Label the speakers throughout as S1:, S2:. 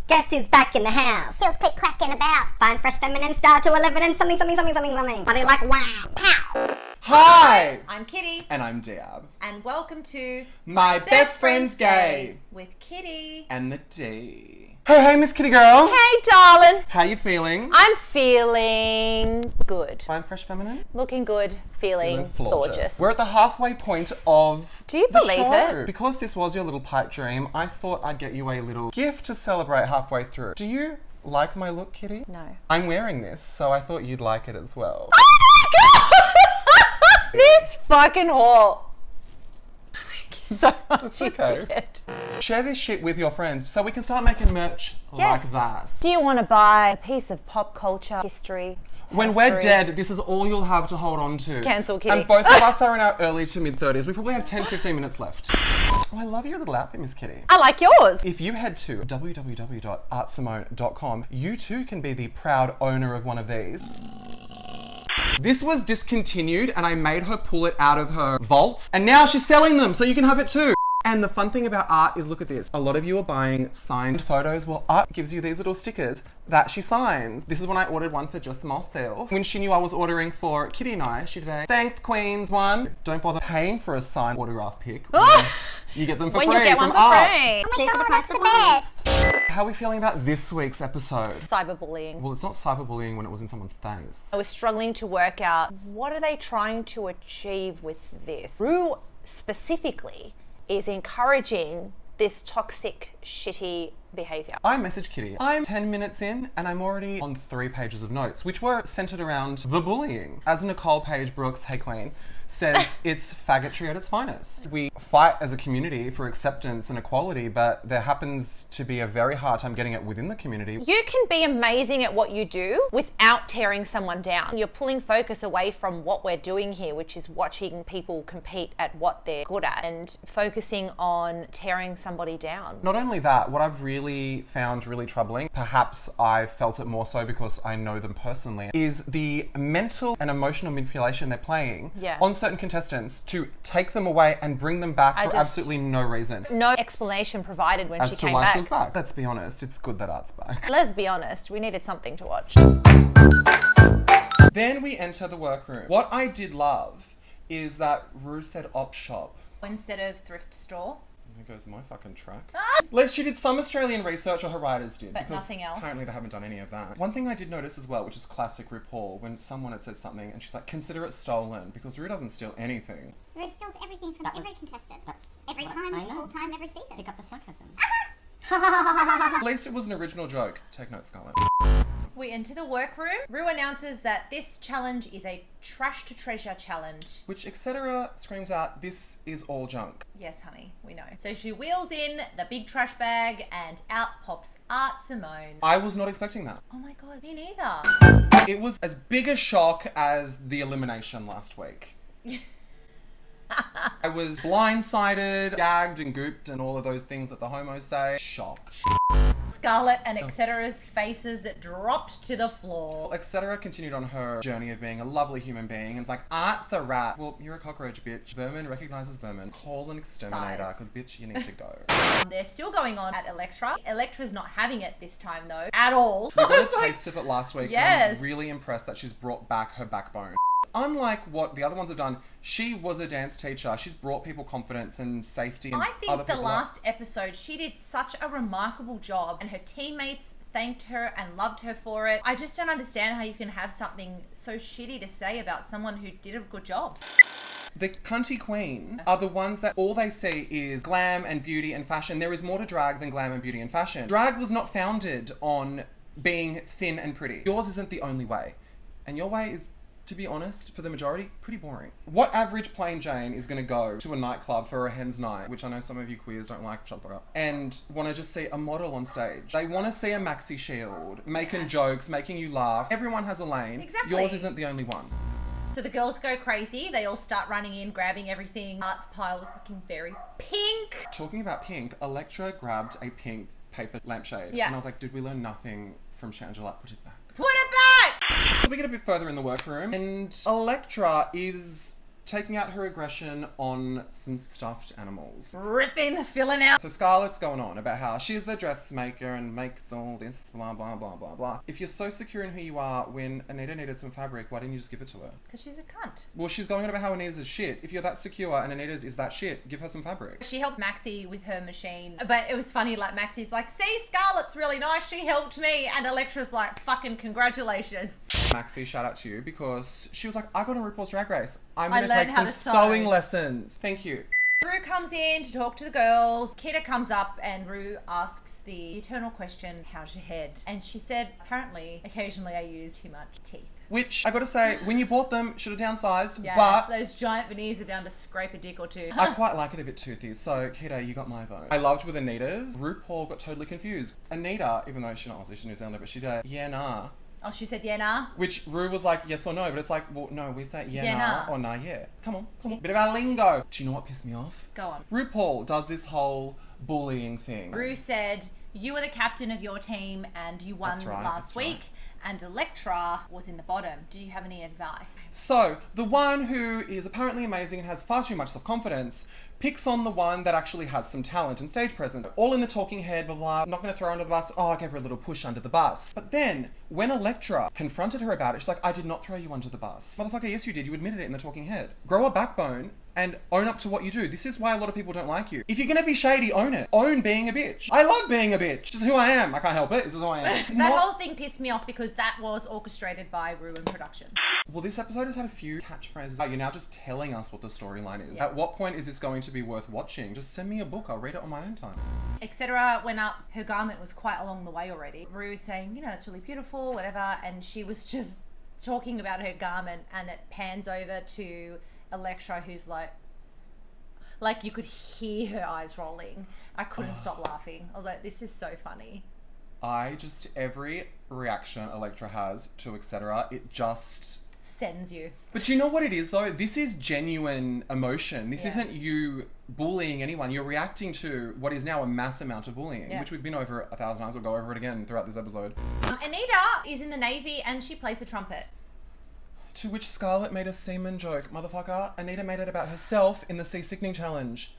S1: Guess who's back in the house?
S2: Feels click cracking about.
S1: Fine, fresh, feminine, star to 11 and something. Body like wow.
S2: Pow.
S3: Hi!
S4: I'm Kitty.
S3: And I'm Diab.
S4: And welcome to
S3: My Best Friend's Gay.
S4: With Kitty.
S3: And the D. Hey, Miss Kitty Girl.
S4: Hey, darling.
S3: How you feeling?
S4: I'm feeling good.
S3: Fine, fresh, feminine?
S4: Looking good, feeling gorgeous.
S3: We're at the halfway point of
S4: Do you
S3: the
S4: believe
S3: show.
S4: it?
S3: Because this was your little pipe dream, I thought I'd get you a little gift to celebrate halfway through. Do you like my look, Kitty?
S4: No.
S3: I'm wearing this, so I thought you'd like it as well.
S4: Oh my god! This fucking whore. Thank you so much, you
S3: okay.
S4: dickhead.
S3: Share this shit with your friends so we can start making merch
S4: Yes.
S3: like that.
S4: Do you want to buy a piece of pop culture history?
S3: When we're dead, this is all you'll have to hold on to.
S4: Cancel, Kitty.
S3: And both of us are in our early to mid-30s. We probably have 10-15 minutes left. Oh, I love your little outfit, Miss Kitty.
S4: I like yours.
S3: If you head to www.artsimone.com, you too can be the proud owner of one of these. This was discontinued and I made her pull it out of her vault. And now she's selling them, so you can have it too. And the fun thing about art is, look at this. A lot of you are buying signed photos. Well, art gives you these little stickers that she signs. This is when I ordered one for just myself. When she knew I was ordering for Kitty and I, she did a thanks Queens one. Don't bother paying for a signed autograph pic. You get them for free
S4: When you get one
S3: from
S4: for
S3: art.
S4: free.
S2: Oh my god, that's the best.
S3: How are we feeling about this week's episode?
S4: Cyberbullying.
S3: Well, it's not cyberbullying when it was in someone's face.
S4: I was struggling to work out what are they trying to achieve with this. Ru specifically is encouraging this toxic, shitty behaviour.
S3: I messaged Kitty. I'm 10 minutes in and I'm already on 3 pages of notes, which were centered around the bullying. As Nicole Page Brooks, hey Queen, says, it's faggotry at its finest. We fight as a community for acceptance and equality, but there happens to be a very hard time getting it within the community.
S4: You can be amazing at what you do without tearing someone down. You're pulling focus away from what we're doing here, which is watching people compete at what they're good at and focusing on tearing somebody down.
S3: Not only that, what I've really found really troubling, perhaps I felt it more so because I know them personally, is the mental and emotional manipulation they're playing on certain contestants to take them away and bring them back for absolutely no reason.
S4: No explanation provided when she came
S3: As to why
S4: back.
S3: she was back. Let's be honest, it's good that Art's back.
S4: Let's be honest, we needed something to watch.
S3: Then we enter the workroom. What I did love is that Ru said op shop.
S4: Instead of thrift store.
S3: There goes my fucking track. She did some Australian research, or her writers did.
S4: But
S3: because
S4: nothing else.
S3: Apparently they haven't done any of that. One thing I did notice as well, which is classic RuPaul, when someone had said something and she's like, consider it stolen, because Ru doesn't steal anything.
S2: Ru steals everything from every contestant.
S1: That's
S2: every
S1: what
S2: time,
S1: I know.
S2: all time, every season.
S1: Pick up the sarcasm.
S3: At least it was an original joke. Take note, Scarlett.
S4: We enter the workroom. Ru announces that this challenge is a trash to treasure challenge.
S3: Which, etc. screams out, this is all junk.
S4: Yes, honey, we know. So she wheels in the big trash bag and out pops Art Simone.
S3: I was not expecting that.
S4: Oh my god, me neither.
S3: It was as big a shock as the elimination last week. I was blindsided, gagged and gooped and all of those things that the homos say. Shocked.
S4: Scarlett and Etcetera's faces dropped to the floor.
S3: Etc. continued on her journey of being a lovely human being and it's like, Art's a rat. Well, you're a cockroach, bitch. Vermin recognizes vermin. Call an exterminator, because bitch, you need to go.
S4: They're still going on at Elektra. Elektra's not having it this time though, at all.
S3: We got a taste of it last week.
S4: Yes.
S3: And I'm really impressed that she's brought back her backbone. Unlike what the other ones have done, she was a dance teacher. She's brought people confidence and safety. And
S4: I think
S3: other
S4: the
S3: people
S4: last episode, she did such a remarkable job and her teammates thanked her and loved her for it. I just don't understand how you can have something so shitty to say about someone who did a good job.
S3: The cunty queens are the ones that all they see is glam and beauty and fashion. There is more to drag than glam and beauty and fashion. Drag was not founded on being thin and pretty. Yours isn't the only way. And your way is, to be honest, for the majority, pretty boring. What average plain Jane is going to go to a nightclub for a hen's night, which I know some of you queers don't like, shut the fuck up, and want to just see a model on stage? They want to see a maxi shield, making jokes, making you laugh. Everyone has a lane.
S4: Exactly.
S3: Yours isn't the only one.
S4: So the girls go crazy. They all start running in, grabbing everything. Art's pile was looking very pink.
S3: Talking about pink, Elektra grabbed a pink paper lampshade.
S4: Yeah.
S3: And I was like, did we learn nothing from Shangela? Put it back.
S4: Put it back!
S3: So we get a bit further in the workroom, and Elektra is taking out her aggression on some stuffed animals.
S4: Ripping, filling out.
S3: So Scarlett's going on about how she's the dressmaker and makes all this blah, blah, blah, blah, blah. If you're so secure in who you are, when Anita needed some fabric, why didn't you just give it to her?
S4: Because she's a cunt.
S3: Well, she's going on about how Anita's is shit. If you're that secure and Anita's is that shit, give her some fabric.
S4: She helped Maxie with her machine, but it was funny, like Maxie's like, see, Scarlett's really nice, she helped me, and Elektra's like, fucking congratulations.
S3: Maxie, shout out to you, because she was like, I got on RuPaul's Drag Race. I'm going to
S4: learned
S3: take
S4: how
S3: some
S4: to sew."
S3: sewing lessons. Thank you.
S4: Ru comes in to talk to the girls. Kita comes up and Ru asks the eternal question, how's your head? And she said, apparently, occasionally I use too much teeth.
S3: Which, I gotta say, when you bought them, should have downsized,
S4: Yeah,
S3: but
S4: those giant veneers are bound to scrape a dick or two.
S3: I quite like it a bit toothy, so Kita, you got my vote. I loved with Anita's. RuPaul got totally confused. Anita, even though she's not Aussie, she's New Zealander, but she did, yeah, nah.
S4: Oh, she said, yeah, nah.
S3: Which Ru was like, yes or no, but it's like, well, no, we say yeah,
S4: Yeah,
S3: nah,
S4: nah.
S3: or nah, yeah. Come on. Bit of our lingo. Do you know what pissed me off?
S4: Go on.
S3: RuPaul does this whole bullying thing.
S4: Ru said, you were the captain of your team and you won
S3: That's right,
S4: last
S3: that's
S4: week.
S3: right.
S4: And Elektra was in the bottom. Do you have any advice?
S3: So, the one who is apparently amazing and has far too much self-confidence picks on the one that actually has some talent and stage presence. All in the talking head, blah, blah, I'm not going to throw her under the bus. Oh, I gave her a little push under the bus. But then, when Elektra confronted her about it, she's like, I did not throw you under the bus. Motherfucker, yes you did. You admitted it in the talking head. Grow a backbone and own up to what you do. This is why a lot of people don't like you. If you're gonna be shady, own it. Own being a bitch. I love being a bitch. This is who I am. I can't help it. This is who I am. It's
S4: That
S3: not-
S4: whole thing pissed me off because that was orchestrated by Ru in production.
S3: Well, this episode has had a few catchphrases. You're now just telling us what the storyline is. At what point is this going to be worth watching? Just send me a book. I'll read it on my own time.
S4: Etc. went up. Her garment was quite along the way already. Ru was saying, you know, it's really beautiful, whatever. And she was just talking about her garment and it pans over to Elektra, who's like you could hear her eyes rolling. I couldn't stop laughing. I was like, this is so funny.
S3: Every reaction Elektra has to etc., it just...
S4: Sends you.
S3: But you know what it is though? This is genuine emotion. This
S4: Yeah.
S3: isn't you bullying anyone. You're reacting to what is now a mass amount of bullying,
S4: Yeah.
S3: which we've been over 1,000 times. We'll go over it again throughout this episode.
S4: Anita is in the Navy and she plays the trumpet.
S3: To which Scarlett made a semen joke. Motherfucker, Anita made it about herself in the seasickening challenge.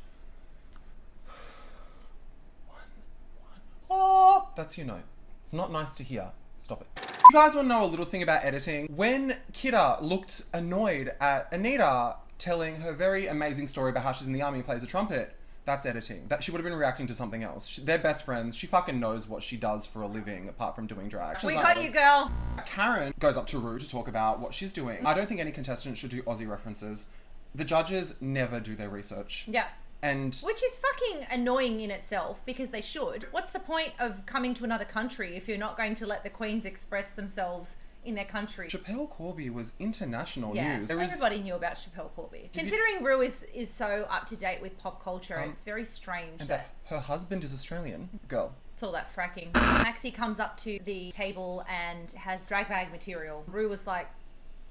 S3: Oh, that's your note. It's not nice to hear. Stop it. You guys want to know a little thing about editing? When Kita looked annoyed at Anita telling her very amazing story about how she's in the army and plays a trumpet, that's editing. That she would have been reacting to something else. They're best friends. She fucking knows what she does for a living apart from doing drag.
S4: We got you, girl.
S3: Karen goes up to Ru to talk about what she's doing. I don't think any contestant should do Aussie references. The judges never do their research.
S4: Yeah.
S3: And
S4: Which is fucking annoying in itself because they should. What's the point of coming to another country if you're not going to let the queens express themselves in their country?
S3: Chappelle Corby was international
S4: Yeah,
S3: news.
S4: everybody knew about Chappelle Corby. Considering Ru is so up to date with pop culture, it's very strange
S3: And
S4: that
S3: that her husband is Australian. Girl.
S4: it's all that fracking. Maxie comes up to the table and has drag bag material. Ru was like,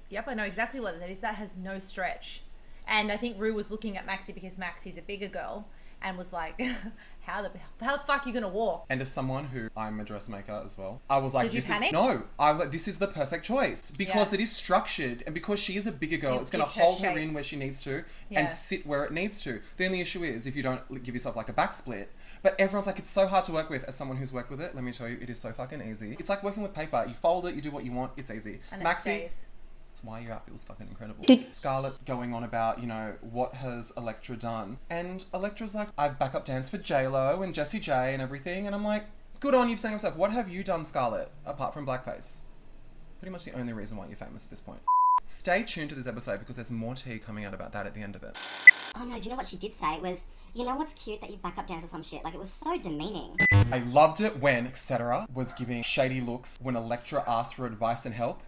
S4: yep, I know exactly what that is. That has no stretch. And I think Ru was looking at Maxie because Maxie's a bigger girl and was like, how the fuck are you gonna walk?
S3: And as someone who, I'm a dressmaker as well, I was like,
S4: Did you
S3: this
S4: panic?
S3: is, no, I was like, this is the perfect choice because
S4: Yeah.
S3: it is structured and because she is a bigger girl,
S4: It
S3: it's going to
S4: gives her
S3: hold her
S4: shape.
S3: in where she needs to
S4: Yeah.
S3: and sit where it needs to. The only issue is if you don't give yourself like a back split, but everyone's like, it's so hard to work with. As someone who's worked with it, let me tell you, it is so fucking easy. It's like working with paper. You fold it, you do what you want, it's easy.
S4: And it
S3: Maxie,
S4: stays.
S3: that's why your outfit was fucking incredible. Scarlett's going on about, you know, what has Elektra done? And Elektra's like, I've backup danced for J-Lo and Jessie J and everything. And I'm like, good on you for saying yourself. What have you done, Scarlett, apart from blackface? Pretty much the only reason why you're famous at this point. Stay tuned to this episode because there's more tea coming out about that at the end of it.
S1: Oh no, do you know what she did say? It was, you know what's cute that you back up dance or some shit? Like, it was so demeaning.
S3: I loved it when etc. was giving shady looks when Elektra asked for advice and help.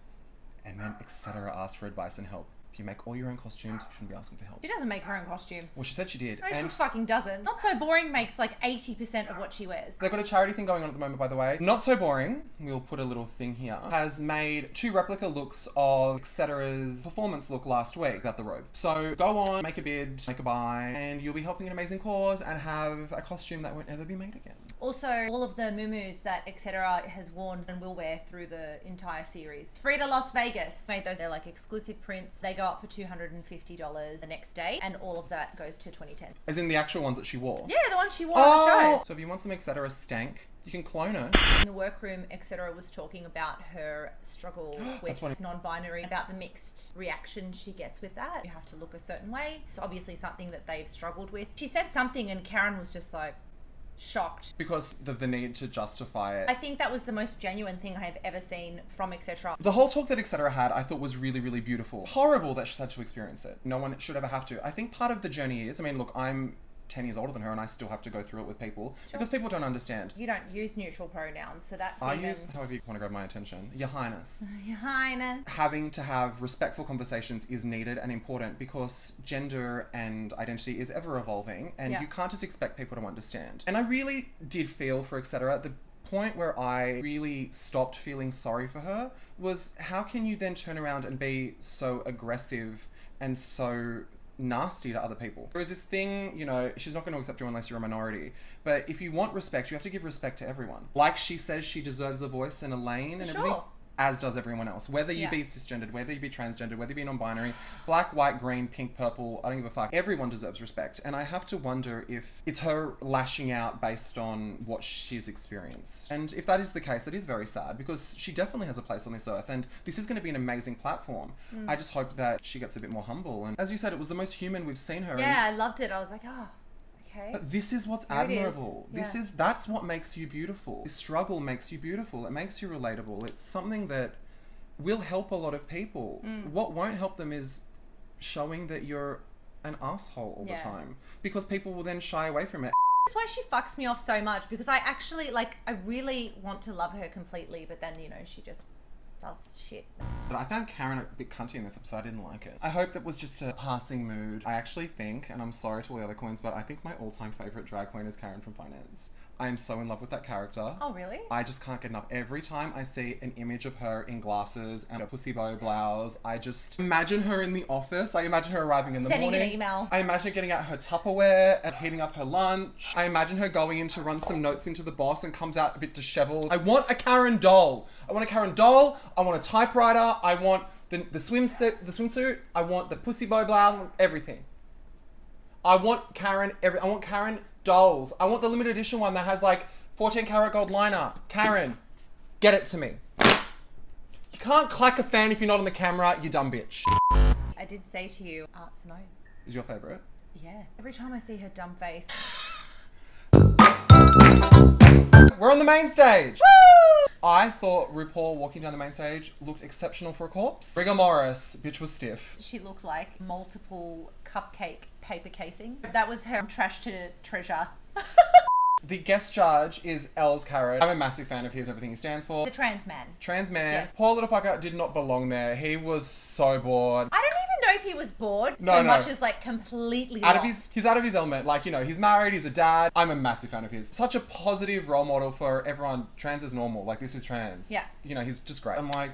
S3: And then etc. asked for advice and help. If you make all your own costumes, you shouldn't be asking for help.
S4: She doesn't make her own costumes.
S3: Well, she said she did.
S4: No, she
S3: And
S4: fucking doesn't. Not So Boring makes like 80% of what she wears.
S3: they've got a charity thing going on at the moment, by the way. Not So Boring, we'll put a little thing here, has made 2 replica looks of Etc's performance look last week without the robe. So go on, make a bid, make a buy, and you'll be helping an amazing cause and have a costume that won't ever be made again.
S4: Also, all of the muumuus that Etc. has worn and will wear through the entire series. Frida Las Vegas made those. They're like exclusive prints. They go go up for $250 the next day, and all of that goes to 2010.
S3: As in the actual ones that she wore?
S4: Yeah, the one she wore on the show.
S3: So if you want some etc. stank, you can clone her.
S4: In the workroom, etc. was talking about her struggle with non-binary, about the mixed reaction she gets with that. You have to look a certain way. It's obviously something that they've struggled with. She said something and Karen was just like, shocked.
S3: Because of the need to justify it.
S4: I think that was the most genuine thing I have ever seen from etc.
S3: The whole talk that etc. had, I thought was really, really beautiful. Horrible that she's had to experience it. No one should ever have to. I think part of the journey is, I mean, look, I'm 10 years older than her and I still have to go through it with people because people don't understand.
S4: You don't use neutral pronouns, so that's
S3: I use however you want to grab my attention. Your Highness.
S4: Your Highness.
S3: Having to have respectful conversations is needed and important because gender and identity is ever evolving and you can't just expect people to understand. And I really did feel for etc. The point where I really stopped feeling sorry for her was how can you then turn around and be so aggressive and so nasty to other people. There is this thing, you know, she's not going to accept you unless you're a minority. But if you want respect, you have to give respect to everyone. Like she says, she deserves a voice and a lane and everything. As does everyone else. Whether you be cisgendered, whether you be transgendered, whether you be non-binary, black, white, green, pink, purple, I don't give a fuck. Everyone deserves respect. And I have to wonder if it's her lashing out based on what she's experienced. And if that is the case, it is very sad because she definitely has a place on this earth and this is going to be an amazing platform. I just hope that she gets a bit more humble. And as you said, it was the most human we've seen her.
S4: Yeah, I loved it. I was like, oh. Okay.
S3: But this is what's admirable. That's what makes you beautiful. This struggle makes you beautiful. It makes you relatable. It's something that will help a lot of people. What won't help them is showing that you're an asshole all the time because people will then shy away from it.
S4: That's why she fucks me off so much because I actually, like, I really want to love her completely, but then, you know, she just does shit.
S3: But I found Karen a bit cunty in this episode. I didn't like it. I hope that was just a passing mood. I actually think, and I'm sorry to all the other queens, but I think my all-time favourite drag queen is Karen from Finance. I am so in love with that character.
S4: Oh, really?
S3: I just can't get enough. Every time I see an image of her in glasses and a pussy bow blouse, I just imagine her in the office. I imagine her arriving in the morning.
S4: Sending an email.
S3: I imagine her getting out her Tupperware and heating up her lunch. I imagine her going in to run some notes into the boss and comes out a bit disheveled. I want a Karen doll. I want a Karen doll. I want a typewriter. I want the swimsuit. I want the pussy bow blouse. Everything. I want Karen. I want Karen dolls. I want the limited edition one that has like 14 karat gold liner. Karen, get it to me. You can't clack a fan if you're not on the camera, you dumb bitch.
S4: I did say to you, Art Simone
S3: is your favourite?
S4: Yeah. Every time I see her dumb face.
S3: We're on the main stage. Woo! I thought RuPaul walking down the main stage looked exceptional for a corpse. Rigor Morris, bitch was stiff.
S4: She looked like multiple cupcake paper casing. That was her trash to treasure.
S3: The guest judge is Els Carrot. I'm a massive fan of his, everything he stands for.
S4: The trans man.
S3: Trans man.
S4: Yes.
S3: Poor little fucker did not belong there. He was so bored.
S4: I don't even know if he was bored much as like completely
S3: he's out of his element. Like, you know, he's married, he's a dad. I'm a massive fan of his. Such a positive role model for everyone. Trans is normal. Like, this is trans.
S4: Yeah.
S3: You know, he's just great. I'm like,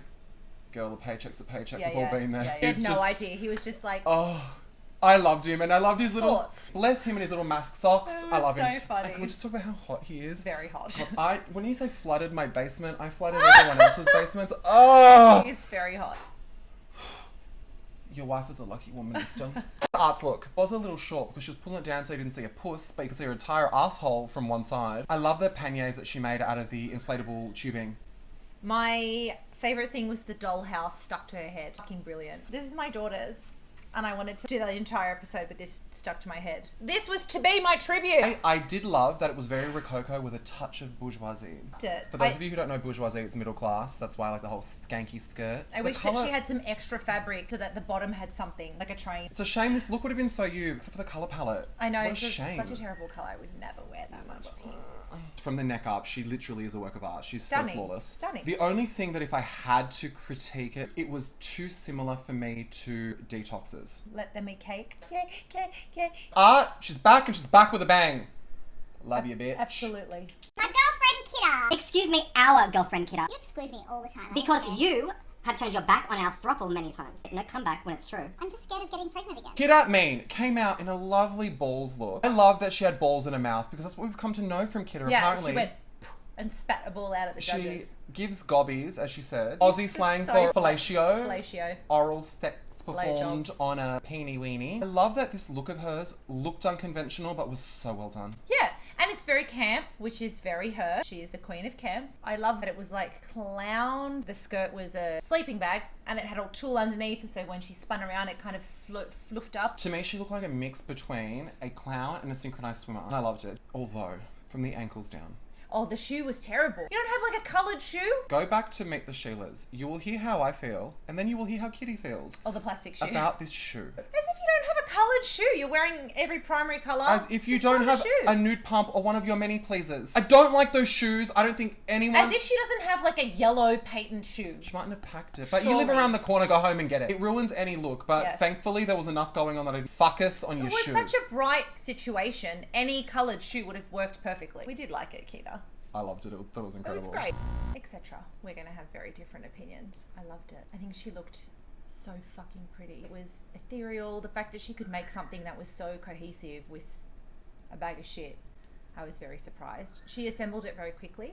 S3: girl, a paycheck's a paycheck. We've all been there.
S4: Yeah, he had no idea. He was just like...
S3: Oh... I loved him and I loved his little... Bless him and his little mask socks. I love him.
S4: So funny.
S3: Can we just talk about how hot he is?
S4: Very hot.
S3: When you say flooded my basement, I flooded everyone else's basements. Oh!
S4: He is very hot.
S3: Your wife is a lucky woman, mister. Art's look was a little short because she was pulling it down so you didn't see a puss, but you could see her entire asshole from one side. I love the panniers that she made out of the inflatable tubing.
S4: My favourite thing was the dollhouse stuck to her head. Fucking brilliant. This is my daughter's. And I wanted to do the entire episode, but this stuck to my head. This was to be my tribute.
S3: I did love that it was very rococo with a touch of bourgeoisie. For those of you who don't know bourgeoisie, it's middle class. That's why I like the whole skanky skirt.
S4: I wish that she had some extra fabric so that the bottom had something, like a train.
S3: It's a shame this look would have been so you, except for the colour palette.
S4: I know,
S3: what
S4: it's
S3: a shame.
S4: such a terrible colour. I would never wear that much pink.
S3: From the neck up, she literally is a work of art. She's
S4: Stunning.
S3: so flawless.
S4: Stunning.
S3: The only thing that if I had to critique it, it was too similar for me to Detoxes.
S4: Let them eat cake. Yeah.
S3: Art, she's back and she's back with a bang. Love you, bitch.
S4: Absolutely.
S2: My girlfriend Kidda.
S1: Excuse me, our girlfriend Kidda.
S2: You exclude me all the time.
S1: Because you have turned your back on our throuple many times. No comeback when it's true.
S2: I'm just scared of getting pregnant again.
S3: Kidda Mean came out in a lovely balls look. I love that she had balls in her mouth because that's what we've come to know from Kidda.
S4: Yeah,
S3: apparently.
S4: she went and spat a ball out at the
S3: She
S4: judges.
S3: gives gobbies, as she said. Aussie slang
S4: so
S3: for fellatio.
S4: Fellatio.
S3: Oral sex performed
S4: Blowjobs.
S3: on a peenie weenie. I love that this look of hers looked unconventional but was so well done.
S4: Yeah, and it's very camp, which is very her. She is the queen of camp. I love that it was like clown. The skirt was a sleeping bag and it had all tulle underneath, so when she spun around it kind of fluffed up.
S3: To me, she looked like a mix between a clown and a synchronized swimmer, and I loved it. Although, from the ankles down.
S4: Oh, the shoe was terrible. You don't have like a coloured shoe?
S3: Go back to Meet the Sheilas. You will hear how I feel, and then you will hear how Kitty feels.
S4: Oh, the plastic shoe.
S3: About this shoe.
S4: As if you don't have a coloured shoe. You're wearing every primary colour.
S3: As if you
S4: Just
S3: don't
S4: one
S3: have
S4: shoe.
S3: a nude pump or one of your many pleasers. I don't like those shoes. I don't think anyone...
S4: As if she doesn't have like a yellow patent shoe.
S3: She mightn't have packed it. But you live
S4: Surely.
S3: around the corner, go home and get it. It ruins any look, but
S4: Yes.
S3: thankfully there was enough going on that I'd focus on your
S4: It was
S3: shoe.
S4: such a bright situation. Any coloured shoe would have worked perfectly. We did like it, Kita.
S3: I loved it. I thought it was
S4: It
S3: incredible.
S4: was great. Etc. We're going to have very different opinions. I loved it. I think she looked so fucking pretty. It was ethereal. The fact that she could make something that was so cohesive with a bag of shit, I was very surprised. She assembled it very quickly.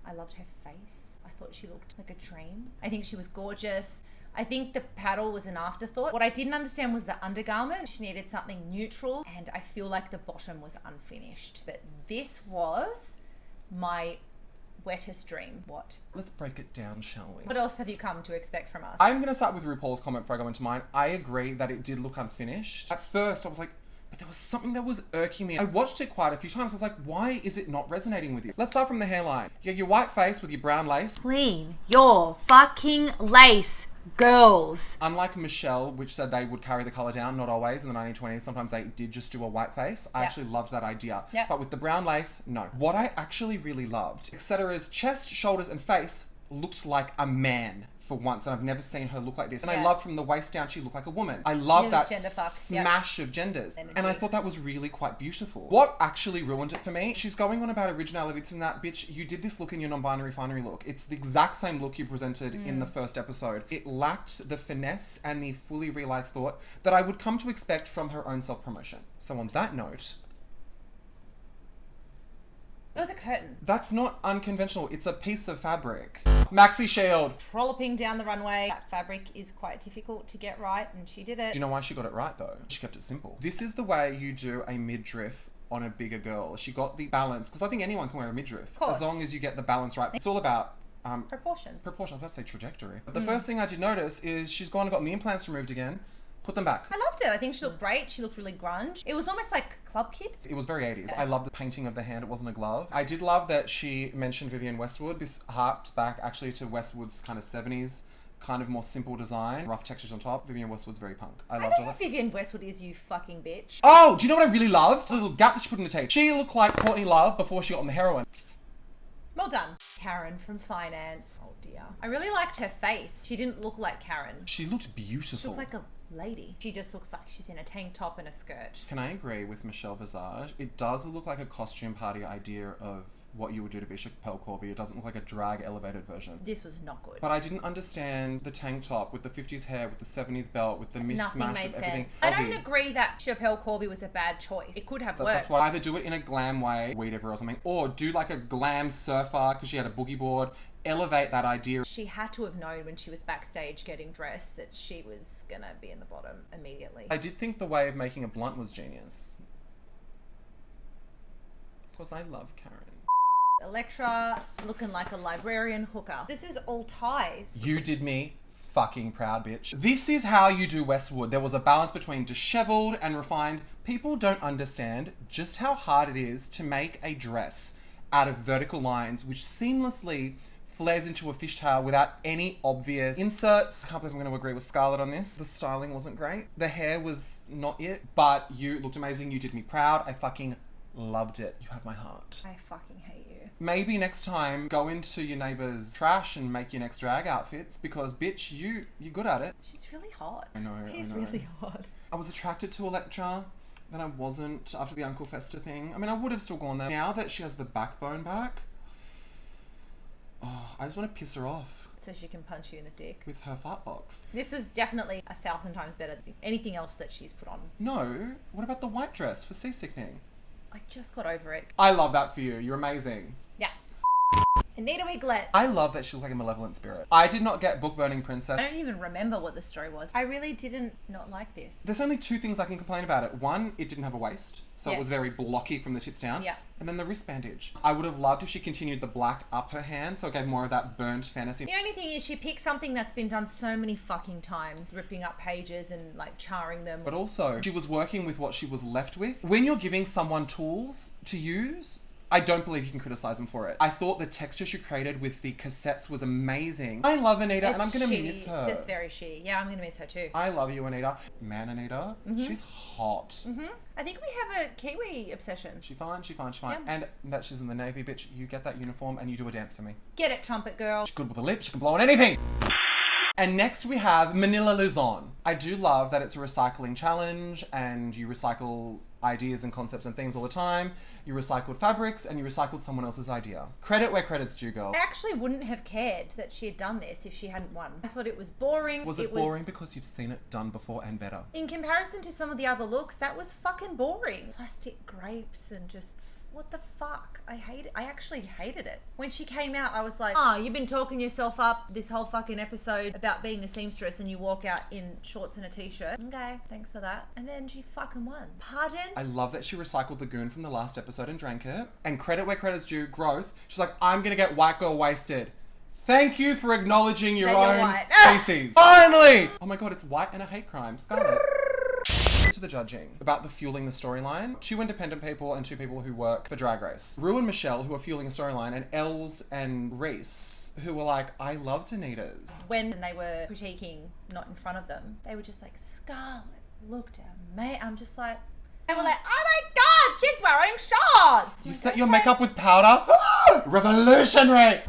S4: I loved her face. I thought she looked like a dream. I think she was gorgeous. I think the paddle was an afterthought. What I didn't understand was the undergarment. She needed something neutral, and I feel like the bottom was unfinished. But this was my wettest dream. What?
S3: Let's break it down, shall we?
S4: What else have you come to expect from us?
S3: I'm going to start with RuPaul's comment before I go into mine. I agree that it did look unfinished. At first, I was like, but there was something that was irking me. I watched it quite a few times. I was like, why is it not resonating with you? Let's start from the hairline. You have your white face with your brown lace.
S4: Clean your fucking lace, girls.
S3: Unlike Michelle, which said they would carry the colour down, not always, in the 1920s, sometimes they did just do a white face. I
S4: Yep.
S3: actually loved that idea.
S4: Yep.
S3: But with the brown lace, no. What I actually really loved, Etcetera's chest, shoulders and face looked like a man for once, and I've never seen her look like this. And I
S4: Yeah.
S3: loved from the waist down, she looked like a woman. I love
S4: You
S3: that
S4: gender fuck, yep.
S3: smash of genders.
S4: Energy.
S3: And I thought that was really quite beautiful. What actually ruined it for me, she's going on about originality, this and that. Bitch, you did this look in your non-binary finery look. It's the exact same look you presented in the first episode. It lacked the finesse and the fully realized thought that I would come to expect from her own self-promotion. So on that note,
S4: It was a curtain.
S3: that's not unconventional. It's a piece of fabric. Maxi Shield.
S4: Trolloping down the runway. That fabric is quite difficult to get right, and she did it.
S3: Do you know why she got it right though? She kept it simple. This is the way you do a midriff on a bigger girl. She got the balance, because I think anyone can wear a midriff.
S4: course.
S3: As long as you get the balance right. It's all about
S4: Proportions.
S3: proportion. I was about to say trajectory. But the first thing I did notice is she's gone and gotten the implants removed again. Put them back.
S4: I loved it. I think she looked great. She looked really grunge. It was almost like Club Kid.
S3: It was very 80s. I love the painting of the hand. It wasn't a glove. I did love that she mentioned Vivienne Westwood. This harps back actually to Westwood's kind of 70s, kind of more simple design, rough textures on top. Vivienne Westwood's very punk. I
S4: I
S3: loved
S4: know
S3: all
S4: who
S3: that.
S4: Vivienne Westwood is, you fucking bitch.
S3: Oh, do you know what I really loved? The little gap that she put in her teeth. She looked like Courtney Love before she got on the heroin.
S4: Well done. Karen from finance. Oh dear. I really liked her face. She didn't look like Karen.
S3: She looked beautiful.
S4: She looked like a lady. She just looks like she's in a tank top and a skirt.
S3: Can I agree with Michelle Visage? It does look like a costume party idea of what you would do to be Chappelle Corby. It doesn't look like a drag elevated version.
S4: This was not good.
S3: But I didn't understand the tank top with the 50s hair, with the 70s belt, with the
S4: Nothing
S3: mishmash
S4: made
S3: of everything.
S4: sense. I don't agree that Chappelle Corby was a bad choice. It could have worked.
S3: That's why either do it in a glam way, weed everywhere or something, or do like a glam surfer because she had a boogie board. Elevate that idea.
S4: She had to have known when she was backstage getting dressed that she was gonna be in the bottom immediately.
S3: I did think the way of making a blunt was genius. Of course, I love Karen.
S4: Elektra looking like a librarian hooker. This is all ties.
S3: You did me fucking proud, bitch. This is how you do Westwood. There was a balance between disheveled and refined. People don't understand just how hard it is to make a dress out of vertical lines which seamlessly flares into a fishtail without any obvious inserts. I can't believe I'm going to agree with Scarlett on this. The styling wasn't great. The hair was not it, but you looked amazing. You did me proud. I fucking loved it. You have my heart.
S4: I fucking hate you.
S3: Maybe next time go into your neighbour's trash and make your next drag outfits because, bitch, you're good at it.
S4: She's really hot.
S3: I know.
S4: He's
S3: I know.
S4: really hot.
S3: I was attracted to Elektra, then I wasn't after the Uncle Fester thing. I mean, I would have still gone there. Now that she has the backbone back, oh, I just want to piss her off
S4: So she can punch you in the dick.
S3: with her fart box.
S4: This was definitely 1,000 times better than anything else that she's put on.
S3: No, what about the white dress for seasickening?
S4: I just got over it.
S3: I love that for you. You're amazing.
S4: Yeah. Anita Wiglet.
S3: I love that she looked like a malevolent spirit. I did not get book burning princess.
S4: I don't even remember what the story was. I really didn't not like this.
S3: There's only two things I can complain about it. One, it didn't have a waist, so it was
S4: Yes.
S3: very blocky from the tits down.
S4: Yeah.
S3: And then the wrist bandage. I would have loved if she continued the black up her hand, so it gave more of that burnt fantasy.
S4: The only thing is she picked something that's been done so many fucking times, ripping up pages and like charring them.
S3: But also, she was working with what she was left with. When you're giving someone tools to use, I don't believe you can criticize them for it. I thought the texture she created with the cassettes was amazing. I love Anita, and I'm going to miss her.
S4: Just very shitty. Yeah, I'm going to miss her too.
S3: I love you, Anita. Man, Anita, she's hot.
S4: I think we have a Kiwi obsession.
S3: She's fine.
S4: Yeah.
S3: And that she's in the Navy, bitch. You get that uniform and you do a dance for me.
S4: Get it, trumpet girl.
S3: She's good with a lip. She can blow on anything. And next we have Manila Luzon. I do love that it's a recycling challenge and you recycle ideas and concepts and themes all the time. You recycled fabrics and you recycled someone else's idea. Credit where credit's due, girl.
S4: I actually wouldn't have cared that she had done this if she hadn't won. I thought it was boring.
S3: Was it boring because you've seen it done before and better?
S4: In comparison to some of the other looks, that was fucking boring. Plastic grapes and just... what the fuck? I hate it. I actually hated it. When she came out, I was like, oh, you've been talking yourself up this whole fucking episode about being a seamstress and you walk out in shorts and a t-shirt. Okay, thanks for that. And then she fucking won. Pardon?
S3: I love that she recycled the goon from the last episode and drank it. And credit where credit's due, growth. She's like, I'm gonna get white girl wasted. Thank you for acknowledging your
S4: That you're
S3: own
S4: white.
S3: species. Finally! Oh my god, it's white and a hate crime. Scarlet. To the judging about the fueling the storyline. 2 independent people and 2 people who work for Drag Race. Rue and Michelle, who are fueling a storyline, and Els and Reese, who were like, I loved Anita's.
S4: When they were critiquing not in front of them, they were just like, Scarlett looked amazing. I'm just like, they were like, oh my god, she's wearing shorts.
S3: You set your makeup with powder? Revolutionary!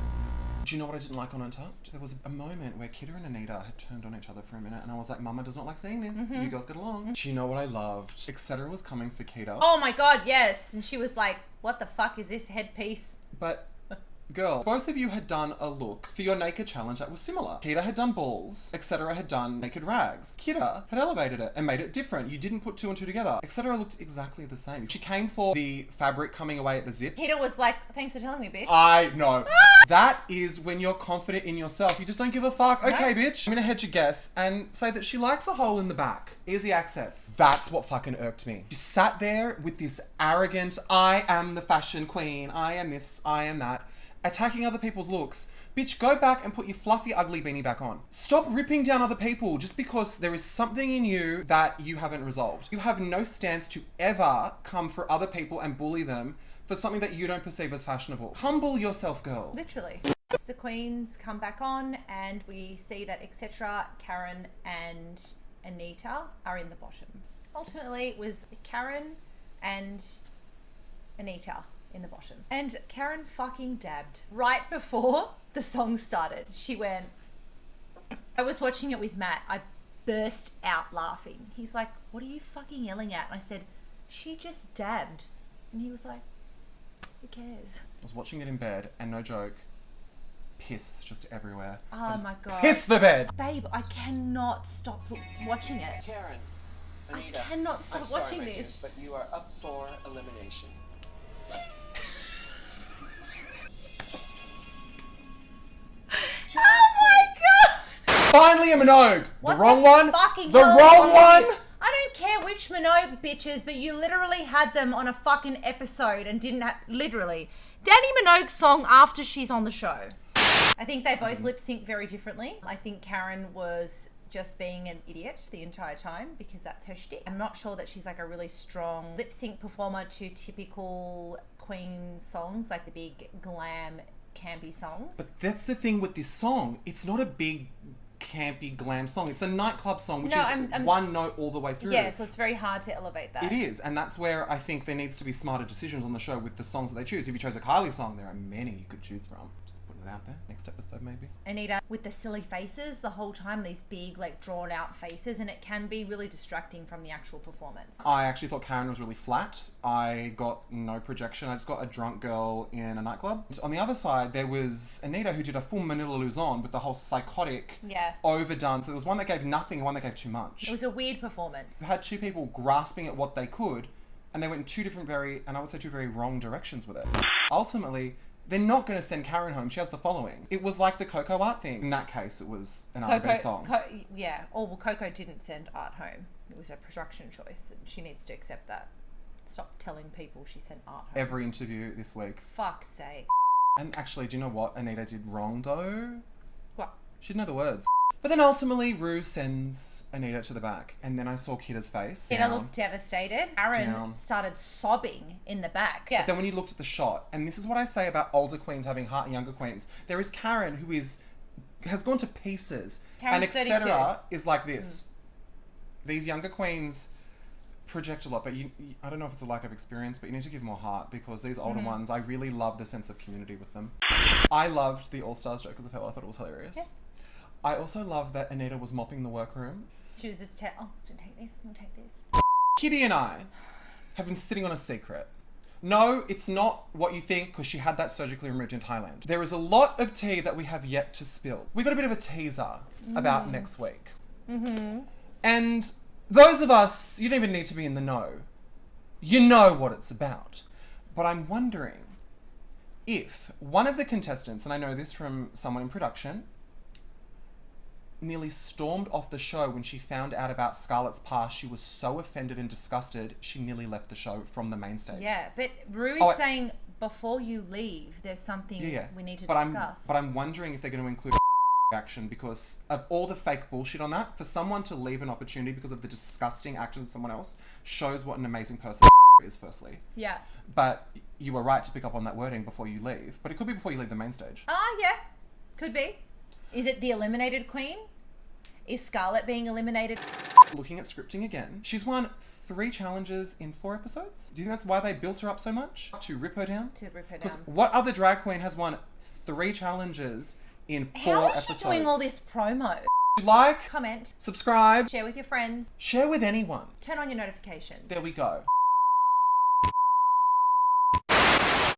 S3: Do you know what I didn't like on Untucked? There was a moment where Kidda and Anita had turned on each other for a minute and I was like, Mama does not like seeing this. You girls get along. Do you know what I loved? Etc. was coming for Kidda.
S4: Oh my god, yes. And she was like, what the fuck is this headpiece?
S3: But, girl, both of you had done a look for your naked challenge that was similar. Kidda had done balls. Etc. had done naked rags. Kidda had elevated it and made it different. You didn't put 2 and 2 together. Etc. looked exactly the same. She came for the fabric coming away at the zip.
S4: Peter was like, thanks for telling me, bitch.
S3: I know. That is when you're confident in yourself. You just don't give a fuck. Okay, bitch. I'm gonna hedge your guess and say that she likes a hole in the back. Easy access. That's what fucking irked me. She sat there with this arrogant, I am the fashion queen, I am this, I am that, attacking other people's looks. Bitch, go back and put your fluffy, ugly beanie back on. Stop ripping down other people just because there is something in you that you haven't resolved. You have no stance to ever come for other people and bully them for something that you don't perceive as fashionable. Humble yourself, girl.
S4: Literally. The queens come back on and we see that Etc., Karen and Anita are in the bottom. Ultimately, it was Karen and Anita in the bottom. And Karen fucking dabbed. Right before the song started, she went... I was watching it with Matt. I burst out laughing. He's like, what are you fucking yelling at? And I said, she just dabbed. And he was like, who cares?
S3: I was watching it in bed and no joke, piss just everywhere.
S4: Oh my god.
S3: Piss the bed!
S4: Babe, I cannot stop watching it.
S5: Karen, Anita,
S4: I cannot stop
S5: I'm sorry,
S4: watching
S5: my
S4: this.
S5: dears, but you are up for elimination.
S4: Oh my god!
S3: Finally a Minogue!
S4: What
S3: the wrong
S4: the
S3: one!
S4: fucking
S3: The
S4: hell
S3: wrong
S4: is
S3: one!
S4: wrong? I don't care which Minogue bitches, but you literally had them on a fucking episode and didn't have... Literally. Danny Minogue's song after she's on the show. I think they both lip sync very differently. I think Karen was just being an idiot the entire time because that's her shtick. I'm not sure that she's like a really strong lip sync performer to typical Queen songs, like the big glam campy songs.
S3: But that's the thing with this song. It's not a big campy glam song. It's a nightclub song, which
S4: No,
S3: is
S4: I'm-
S3: one note all the way through.
S4: Yeah, so it's very hard to elevate that.
S3: It is, and that's where I think there needs to be smarter decisions on the show with the songs that they choose. If you chose a Kylie song, there are many you could choose from. Just putting it out there. Next episode, maybe.
S4: Anita with the silly faces the whole time, these big like drawn out faces, and it can be really distracting from the actual performance.
S3: I actually thought Karen was really flat. I got no projection. I just got a drunk girl in a nightclub. On the other side, there was Anita who did a full Manila Luzon with the whole psychotic,
S4: Yeah.
S3: overdone. So there was one that gave nothing and one that gave too much.
S4: It was a weird performance.
S3: You had 2 people grasping at what they could, and they went in 2 different two very wrong directions with it. Ultimately, they're not going to send Karen home. She has the following. It was like the Coco Art thing. In that case, it was an R&B song.
S4: Coco didn't send Art home. It was a production choice, and she needs to accept that. Stop telling people she sent Art home.
S3: Every interview this week.
S4: Fuck's sake.
S3: And actually, do you know what Anita did wrong, though?
S4: What?
S3: She didn't know the words. But then ultimately, Ru sends Anita to the back. And then I saw Kidda's face.
S4: Kidda looked devastated. Aaron started sobbing in the back. Yeah.
S3: But then when you looked at the shot, and this is what I say about older queens having heart and younger queens, there is Karen who has gone to pieces.
S4: Karen's
S3: and etc.
S4: 32.
S3: is like this. These younger queens project a lot, but I don't know if it's a lack of experience, but you need to give more heart, because these older ones, I really love the sense of community with them. I loved the All-Stars joke as a fellow. I thought it was hilarious.
S4: Yes.
S3: I also love that Anita was mopping the workroom.
S4: She was just take this, we'll take this.
S3: Kitty and I have been sitting on a secret. No, it's not what you think, because she had that surgically removed in Thailand. There is a lot of tea that we have yet to spill. We got a bit of a teaser about next week. And those of us, you don't even need to be in the know. You know what it's about. But I'm wondering if one of the contestants, and I know this from someone in production, nearly stormed off the show when she found out about Scarlett's past. She was so offended and disgusted, she nearly left the show from the main stage.
S4: Yeah, but Ru is saying before you leave, there's something we need to discuss.
S3: But I'm wondering if they're going to include action, because of all the fake bullshit on that. For someone to leave an opportunity because of the disgusting actions of someone else shows what an amazing person is, firstly.
S4: Yeah.
S3: But you were right to pick up on that wording before you leave. But it could be before you leave the main stage.
S4: Yeah. Could be. Is it the eliminated queen? Is Scarlett being eliminated?
S3: Looking at scripting again, she's won 3 challenges in 4 episodes. Do you think that's why they built her up so much? To rip her down?
S4: To rip her down.
S3: Because what other drag queen has won 3 challenges in 4
S4: How is
S3: episodes?
S4: she doing all this promo?
S3: Like,
S4: Comment,
S3: subscribe,
S4: share with your friends,
S3: share with anyone.
S4: turn on your notifications.
S3: There we go.